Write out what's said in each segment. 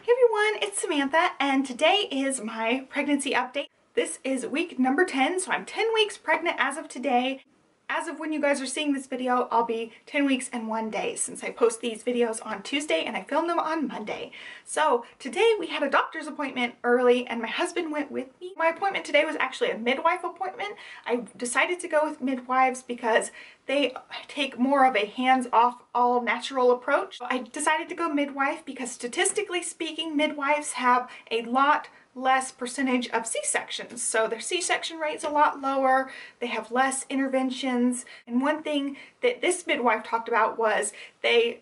Hey everyone, it's Samantha, and today is my pregnancy update. This is week number 10, so I'm 10 weeks pregnant as of today. As of when you guys are seeing this video, I'll be 10 weeks and 1 day since I post these videos on Tuesday and I filmed them on Monday. So today we had a doctor's appointment early and my husband went with me. My appointment today was actually a midwife appointment. I decided to go with midwives because they take more of a hands-off, all-natural approach. I decided to go midwife because statistically speaking, midwives have a lot less percentage of C-sections. So their C-section rate's a lot lower, they have less interventions, and one thing that this midwife talked about was they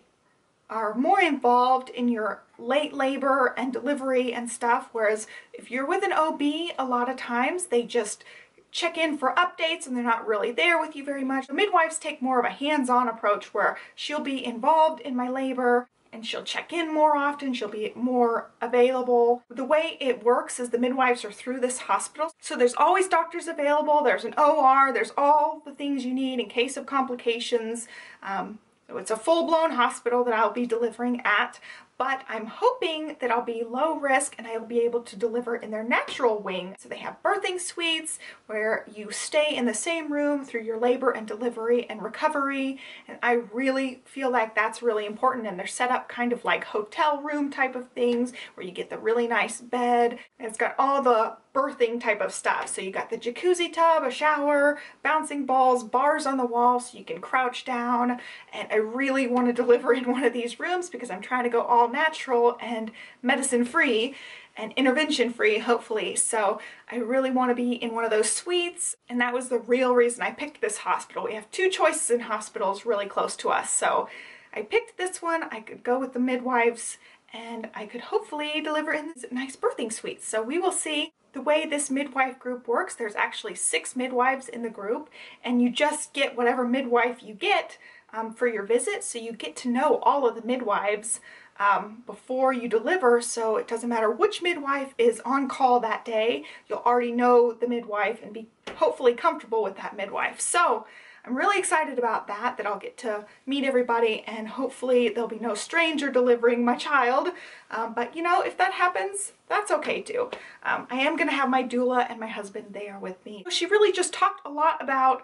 are more involved in your late labor and delivery and stuff, whereas if you're with an OB, a lot of times they just check in for updates and they're not really there with you very much. The midwives take more of a hands-on approach where she'll be involved in my labor and she'll check in more often, she'll be more available. The way it works is the midwives are through this hospital, so there's always doctors available, there's an OR, there's all the things you need in case of complications. So it's a full-blown hospital that I'll be delivering at, but I'm hoping that I'll be low risk and I'll be able to deliver in their natural wing. So they have birthing suites where you stay in the same room through your labor and delivery and recovery, and I really feel like that's really important, and they're set up kind of like hotel room type of things where you get the really nice bed and it's got all the birthing type of stuff. So you got the jacuzzi tub, a shower, bouncing balls, bars on the wall so you can crouch down, and I really want to deliver in one of these rooms because I'm trying to go all natural and medicine free and intervention free, hopefully. So I really want to be in one of those suites, and that was the real reason I picked this hospital. We have two choices in hospitals really close to us, so I picked this one. I could go with the midwives and I could hopefully deliver in this nice birthing suite. So we will see. The way this midwife group works, there's actually 6 midwives in the group, and you just get whatever midwife you get for your visit, so you get to know all of the midwives before you deliver, so it doesn't matter which midwife is on call that day, you'll already know the midwife and be hopefully comfortable with that midwife. So I'm really excited about that I'll get to meet everybody, and hopefully there'll be no stranger delivering my child. But you know, if that happens, that's okay too. I am going to have my doula and my husband there with me. She really just talked a lot about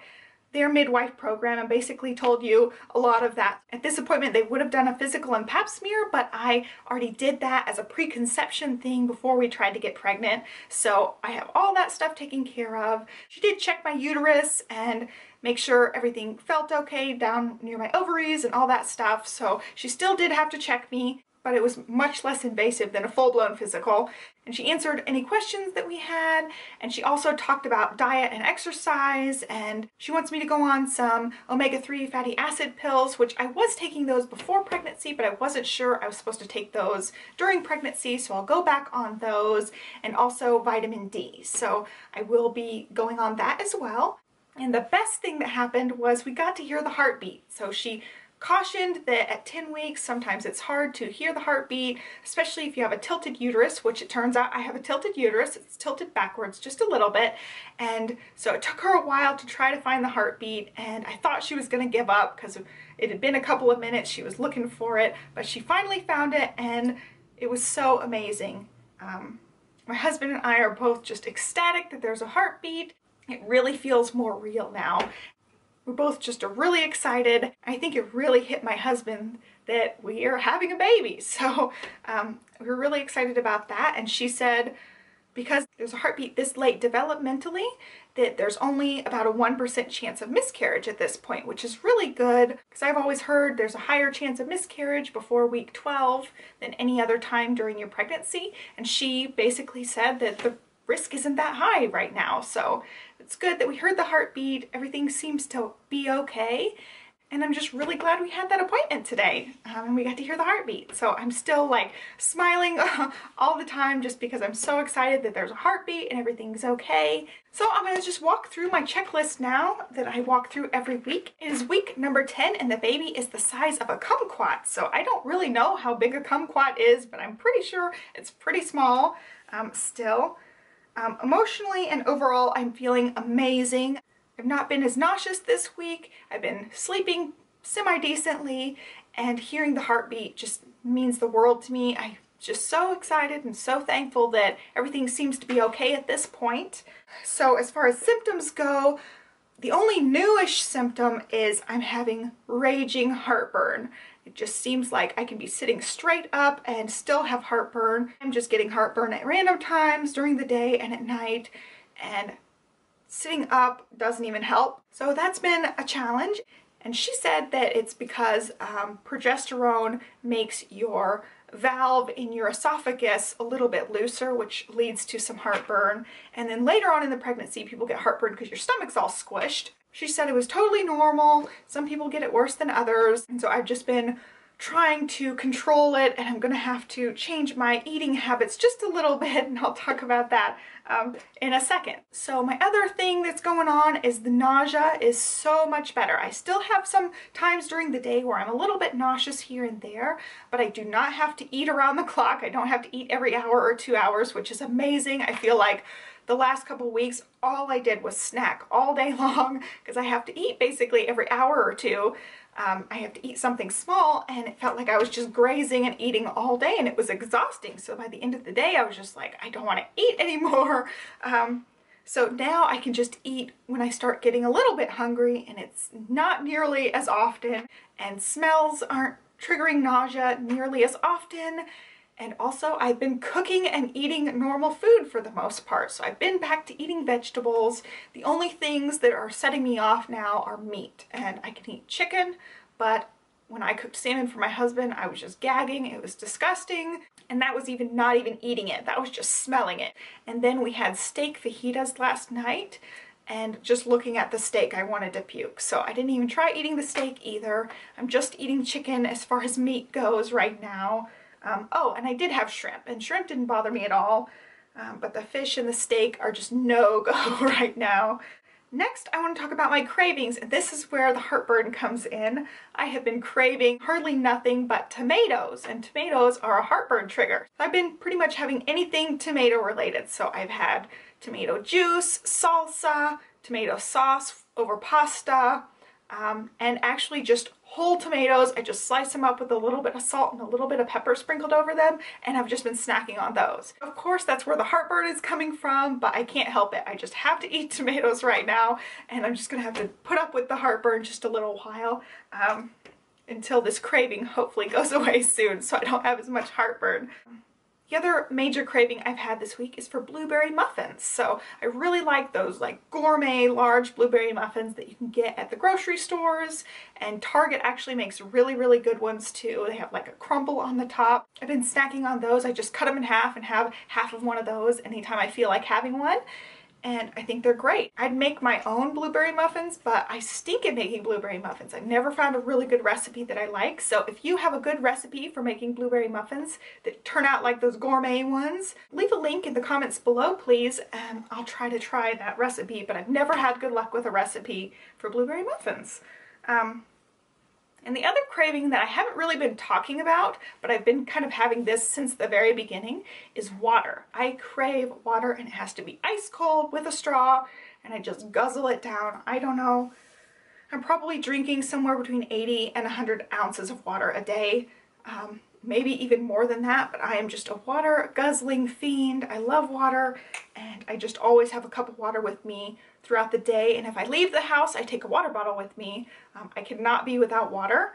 their midwife program and basically told you a lot of that. At this appointment, they would have done a physical and pap smear, but I already did that as a preconception thing before we tried to get pregnant. So I have all that stuff taken care of. She did check my uterus and make sure everything felt okay down near my ovaries and all that stuff. So she still did have to check me, but it was much less invasive than a full-blown physical. And she answered any questions that we had, and she also talked about diet and exercise, and she wants me to go on some omega-3 fatty acid pills, which I was taking those before pregnancy, but I wasn't sure I was supposed to take those during pregnancy, so I'll go back on those, and also vitamin D. So I will be going on that as well. And the best thing that happened was we got to hear the heartbeat. So she cautioned that at 10 weeks, sometimes it's hard to hear the heartbeat, especially if you have a tilted uterus, which it turns out I have a tilted uterus. It's tilted backwards just a little bit. And so it took her a while to try to find the heartbeat, and I thought she was going to give up because it had been a couple of minutes. She was looking for it, but she finally found it, and it was so amazing. My husband and I are both just ecstatic that there's a heartbeat. It really feels more real now. We're both just really excited. I think it really hit my husband that we are having a baby. So we're really excited about that. And she said, because there's a heartbeat this late developmentally, that there's only about a 1% chance of miscarriage at this point, which is really good, because I've always heard there's a higher chance of miscarriage before week 12 than any other time during your pregnancy. And she basically said that the risk isn't that high right now. So it's good that we heard the heartbeat. Everything seems to be okay. And I'm just really glad we had that appointment today and we got to hear the heartbeat. So I'm still like smiling all the time just because I'm so excited that there's a heartbeat and everything's okay. So I'm going to just walk through my checklist now that I walk through every week. It is week number 10 and the baby is the size of a kumquat. So I don't really know how big a kumquat is, but I'm pretty sure it's pretty small still. Emotionally and overall, I'm feeling amazing. I've not been as nauseous this week. I've been sleeping semi-decently, and hearing the heartbeat just means the world to me. I just so excited and so thankful that everything seems to be okay at this point. So as far as symptoms go, the only newish symptom is I'm having raging heartburn. It just seems like I can be sitting straight up and still have heartburn. I'm just getting heartburn at random times during the day and at night, and sitting up doesn't even help. So that's been a challenge. And she said that it's because progesterone makes your valve in your esophagus a little bit looser, which leads to some heartburn. And then later on in the pregnancy, people get heartburn because your stomach's all squished. She said it was totally normal. Some people get it worse than others. And so I've just been trying to control it, and I'm gonna have to change my eating habits just a little bit, and I'll talk about that in a second. So my other thing that's going on is the nausea is so much better. I still have some times during the day where I'm a little bit nauseous here and there, but I do not have to eat around the clock. I don't have to eat every hour or 2 hours, which is amazing. I feel like the last couple weeks, all I did was snack all day long because I have to eat basically every hour or two. I have to eat something small, and it felt like I was just grazing and eating all day, and it was exhausting. So by the end of the day, I was just like, I don't want to eat anymore. So now I can just eat when I start getting a little bit hungry, and it's not nearly as often, and smells aren't triggering nausea nearly as often. And also I've been cooking and eating normal food for the most part. So I've been back to eating vegetables. The only things that are setting me off now are meat. And I can eat chicken, but when I cooked salmon for my husband, I was just gagging. It was disgusting. And that was even not even eating it. That was just smelling it. And then we had steak fajitas last night. And just looking at the steak, I wanted to puke. So I didn't even try eating the steak either. I'm just eating chicken as far as meat goes right now. Oh, and I did have shrimp, and shrimp didn't bother me at all, but the fish and the steak are just no-go right now. Next, I want to talk about my cravings, and this is where the heartburn comes in. I have been craving hardly nothing but tomatoes, and tomatoes are a heartburn trigger. I've been pretty much having anything tomato related, so I've had tomato juice, salsa, tomato sauce over pasta, and actually just whole tomatoes. I just slice them up with a little bit of salt and a little bit of pepper sprinkled over them, and I've just been snacking on those. Of course, that's where the heartburn is coming from, but I can't help it. I just have to eat tomatoes right now, and I'm just gonna have to put up with the heartburn just a little while until this craving hopefully goes away soon so I don't have as much heartburn. The other major craving I've had this week is for blueberry muffins. So I really like those like gourmet large blueberry muffins that you can get at the grocery stores, and Target actually makes really, really good ones too. They have like a crumble on the top. I've been snacking on those. I just cut them in half and have half of one of those anytime I feel like having one. And I think they're great. I'd make my own blueberry muffins, but I stink at making blueberry muffins. I've never found a really good recipe that I like. So if you have a good recipe for making blueberry muffins that turn out like those gourmet ones, leave a link in the comments below, please, and I'll try that recipe. But I've never had good luck with a recipe for blueberry muffins. And the other craving that I haven't really been talking about, but I've been kind of having this since the very beginning, is water. I crave water, and it has to be ice cold with a straw, and I just guzzle it down. I don't know. I'm probably drinking somewhere between 80 and 100 ounces of water a day. Maybe even more than that, but I am just a water guzzling fiend. I love water, and I just always have a cup of water with me throughout the day. And if I leave the house, I take a water bottle with me. I cannot be without water.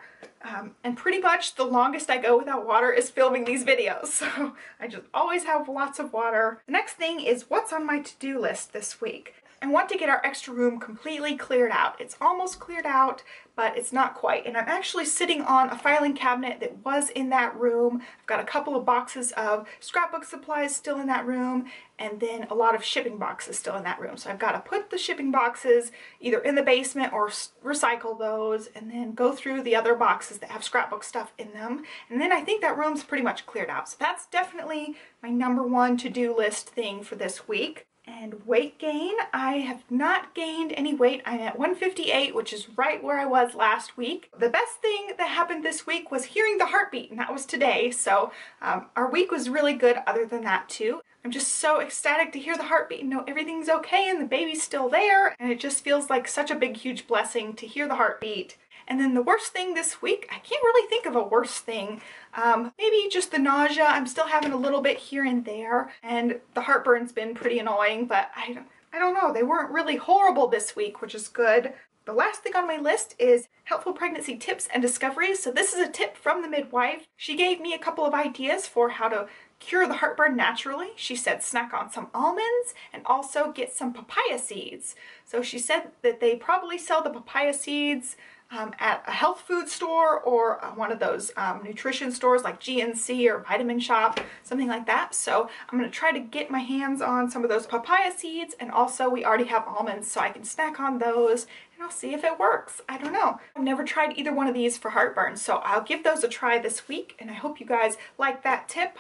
And pretty much the longest I go without water is filming these videos. So I just always have lots of water. The next thing is what's on my to-do list this week. I want to get our extra room completely cleared out. It's almost cleared out, but it's not quite. And I'm actually sitting on a filing cabinet that was in that room. I've got a couple of boxes of scrapbook supplies still in that room, and then a lot of shipping boxes still in that room. So I've got to put the shipping boxes either in the basement or recycle those, and then go through the other boxes that have scrapbook stuff in them. And then I think that room's pretty much cleared out. So that's definitely my #1 to-do list thing for this week. And weight gain, I have not gained any weight. I'm at 158, which is right where I was last week. The best thing that happened this week was hearing the heartbeat, and that was today. So our week was really good other than that too. I'm just so ecstatic to hear the heartbeat and know everything's okay and the baby's still there. And it just feels like such a big, huge blessing to hear the heartbeat And then the worst thing this week, I can't really think of a worst thing. Maybe just the nausea. I'm still having a little bit here and there, and the heartburn's been pretty annoying, but I don't know. They weren't really horrible this week, which is good. The last thing on my list is helpful pregnancy tips and discoveries. So this is a tip from the midwife. She gave me a couple of ideas for how to cure the heartburn naturally. She said snack on some almonds and also get some papaya seeds. So she said that they probably sell the papaya seeds at a health food store or one of those nutrition stores like GNC or Vitamin Shop, something like that. So I'm going to try to get my hands on some of those papaya seeds, and also we already have almonds so I can snack on those, and I'll see if it works. I don't know. I've never tried either one of these for heartburn, so I'll give those a try this week, and I hope you guys like that tip.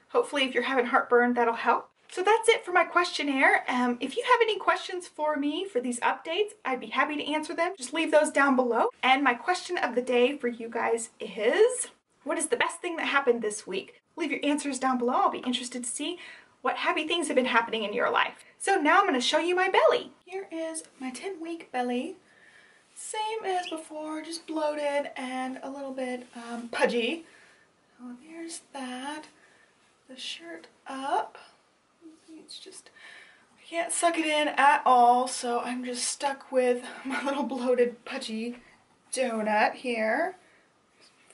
Hopefully if you're having heartburn, that'll help. So that's it for my questionnaire. If you have any questions for me for these updates, I'd be happy to answer them. Just leave those down below. And my question of the day for you guys is, what is the best thing that happened this week? Leave your answers down below. I'll be interested to see what happy things have been happening in your life. So now I'm going to show you my belly. Here is my 10-week belly. Same as before, just bloated and a little bit pudgy. So there's that. The shirt up. It's just, I can't suck it in at all, so I'm just stuck with my little bloated pudgy donut here.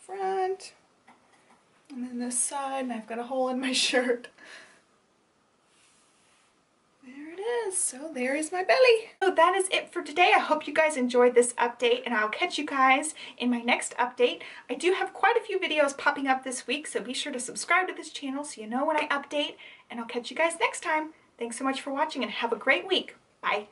Front, and then this side, and I've got a hole in my shirt. There it is. So there is my belly. So that is it for today. I hope you guys enjoyed this update, and I'll catch you guys in my next update. I do have quite a few videos popping up this week, so be sure to subscribe to this channel so you know when I update, and I'll catch you guys next time. Thanks so much for watching, and have a great week. Bye.